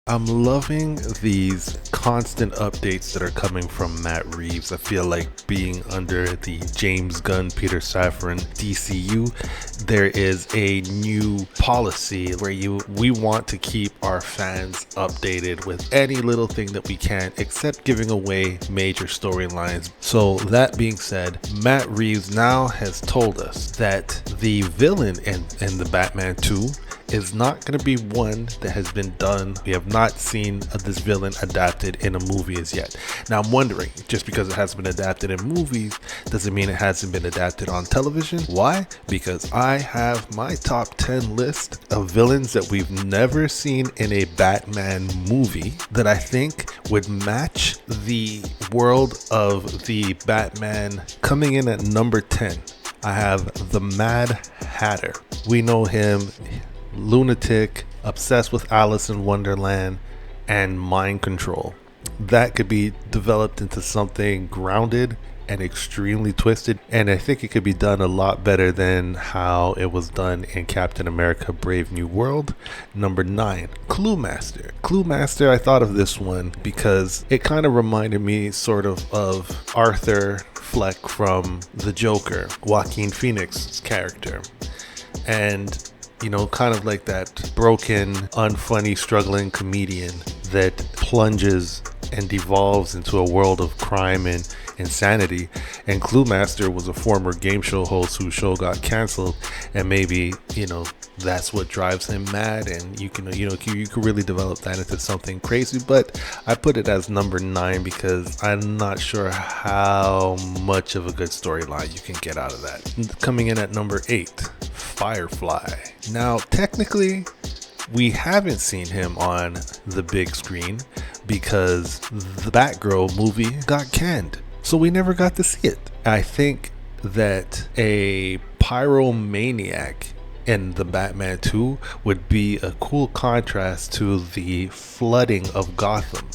I'm loving these constant updates that are coming from Matt Reeves. I feel like being under the James Gunn, Peter Safran DCU, there is a new policy where we want to keep our fans updated with any little thing that we can, except giving away major storylines. So that being said, Matt Reeves now has told us that the villain in the Batman 2 is not going to be one that has been done. We have not seen this villain adapted in a movie as yet. Now I'm wondering, just because it hasn't been adapted in movies, doesn't mean it hasn't been adapted on television. Why? Because I have my top 10 list of villains that we've never seen in a Batman movie that I think would match the world of the Batman. Coming in at number 10, I have the Mad Hatter. We know him, lunatic, obsessed with Alice in Wonderland, and mind control. That could be developed into something grounded and extremely twisted, and I think it could be done a lot better than how it was done in Captain America Brave New World. Number 9, Clue Master. Clue Master, I thought of this one because it kind of reminded me sort of Arthur Fleck from The Joker, Joaquin Phoenix's character. And kind of like that broken, unfunny, struggling comedian that plunges and devolves into a world of crime and insanity. And Clue Master was a former game show host whose show got canceled, and maybe that's what drives him mad, and you can really develop that into something crazy. But I put it as number 9 because I'm not sure how much of a good storyline you can get out of that. Coming in at number 8, Firefly. Now technically we haven't seen him on the big screen because the Batgirl movie got canned, so we never got to see it. I think that a pyromaniac in the Batman 2 would be a cool contrast to the flooding of Gotham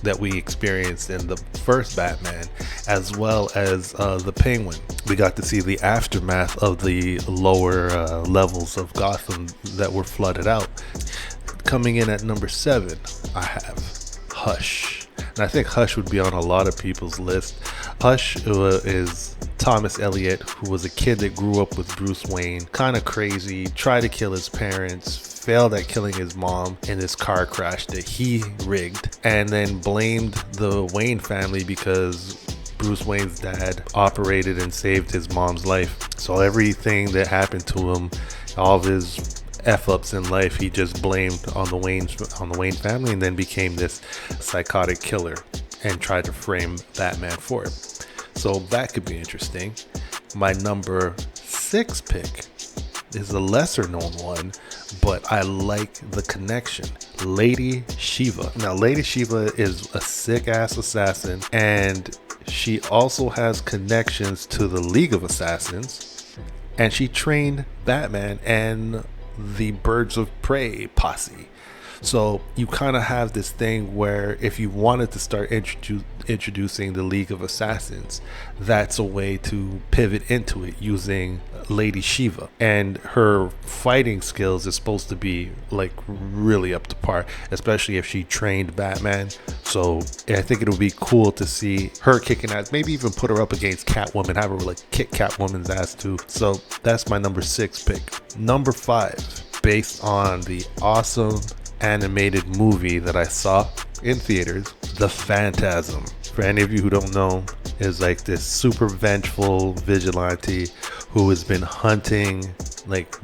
that we experienced in the first Batman, as well as the Penguin. We got to see the aftermath of the lower levels of Gotham that were flooded out. Coming in at number 7, I have Hush. And I think Hush would be on a lot of people's list. Hush is Thomas Elliott, who was a kid that grew up with Bruce Wayne, kind of crazy, tried to kill his parents, failed at killing his mom in this car crash that he rigged, and then blamed the Wayne family because Bruce Wayne's dad operated and saved his mom's life. So everything that happened to him, all of his F-ups in life, he just blamed on the Wayne family, and then became this psychotic killer and tried to frame Batman for it. So that could be interesting. My number 6 pick is a lesser known one, but I like the connection. Lady Shiva. Now, Lady Shiva is a sick ass assassin, and she also has connections to the League of Assassins, and she trained Batman and the Birds of Prey posse. So you kind of have this thing where if you wanted to start introducing the League of Assassins, that's a way to pivot into it using Lady Shiva. And her fighting skills is supposed to be like really up to par, especially if she trained Batman. So I think it'll be cool to see her kicking ass, maybe even put her up against Catwoman, have her like kick Catwoman's ass too. So that's my number 6 pick. Number 5, based on the awesome animated movie that I saw in theaters, The Phantasm. For any of you who don't know, is like this super vengeful vigilante who has been hunting like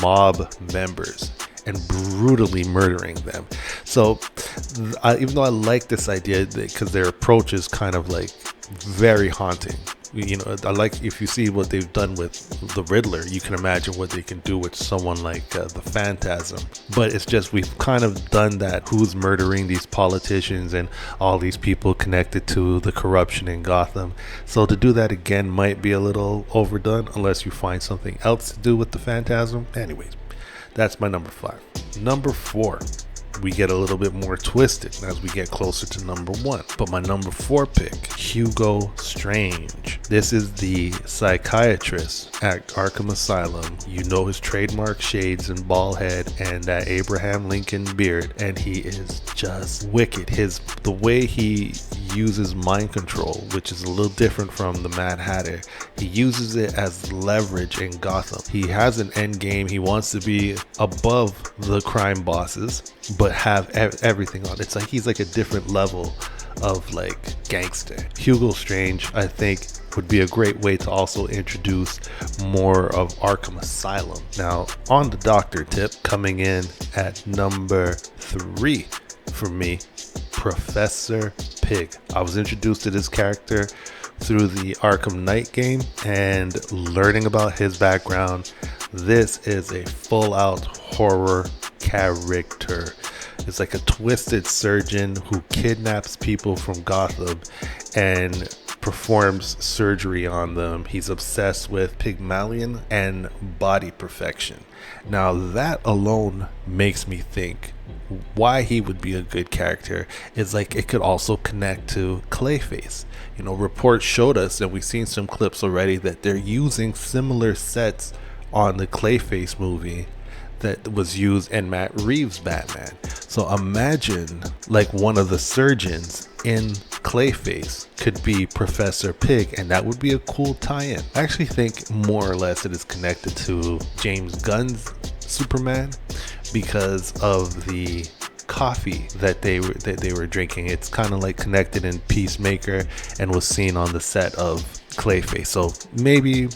mob members and brutally murdering them. So even though I like this idea because their approach is kind of like very haunting, I like, if you see what they've done with the Riddler, you can imagine what they can do with someone like the Phantasm. But it's just, we've kind of done that, who's murdering these politicians and all these people connected to the corruption in Gotham. So to do that again might be a little overdone unless you find something else to do with the Phantasm. Anyways, that's my number 5. Number 4, we get a little bit more twisted as we get closer to number 1. But my number 4 pick, Hugo Strange. This is the psychiatrist at Arkham Asylum. You know his trademark shades and bald head and that Abraham Lincoln beard, and he is just wicked. The way he uses mind control, which is a little different from the Mad Hatter, he uses it as leverage in Gotham. He has an end game. He wants to be above the crime bosses, but have everything on. It's like he's like a different level of like gangster. Hugo Strange, I think, would be a great way to also introduce more of Arkham Asylum. Now, on the doctor tip, coming in at number 3 for me, Professor Pig. I was introduced to this character through the Arkham Knight game and learning about his background. This is a full-out horror character. It's like a twisted surgeon who kidnaps people from Gotham and performs surgery on them. He's obsessed with Pygmalion and body perfection. Now that alone makes me think why he would be a good character is like it could also connect to Clayface. You know, reports showed us, and we've seen some clips already, that they're using similar sets on the Clayface movie that was used in Matt Reeves' Batman. So imagine like one of the surgeons in Clayface could be Professor Pig, and that would be a cool tie-in. I actually think more or less it is connected to James Gunn's Superman because of the coffee that they were drinking. It's kind of like connected in Peacemaker and was seen on the set of Clayface. So maybe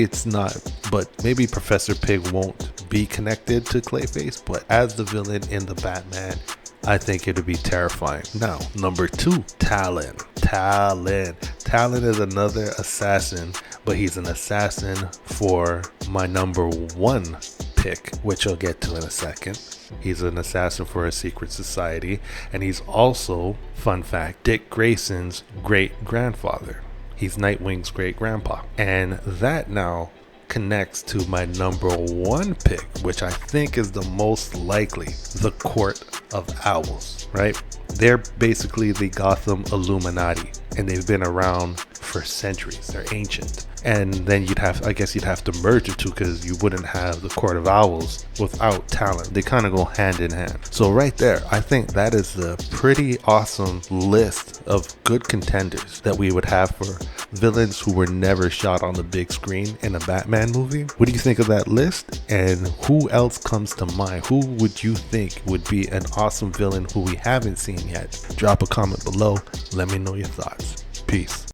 it's not, but maybe Professor Pig won't be connected to Clayface, but as the villain in the Batman, I think it'd be terrifying. Now, number 2, Talon. Talon is another assassin, but he's an assassin for my number 1 pick, which I'll get to in a second. He's an assassin for a secret society, and he's also, fun fact, Dick Grayson's great grandfather. He's Nightwing's great grandpa. And that now connects to my number 1 pick, which I think is the most likely, the Court of Owls, right? They're basically the Gotham Illuminati, and they've been around for centuries. They're ancient. And then you'd have to merge the two, because you wouldn't have the Court of Owls without Talon. They kind of go hand in hand. So right there, I think that is a pretty awesome list of good contenders that we would have for villains who were never shot on the big screen in a Batman movie. What do you think of that list? And who else comes to mind? Who would you think would be an awesome villain who we haven't seen yet? Drop a comment below. Let me know your thoughts. Peace.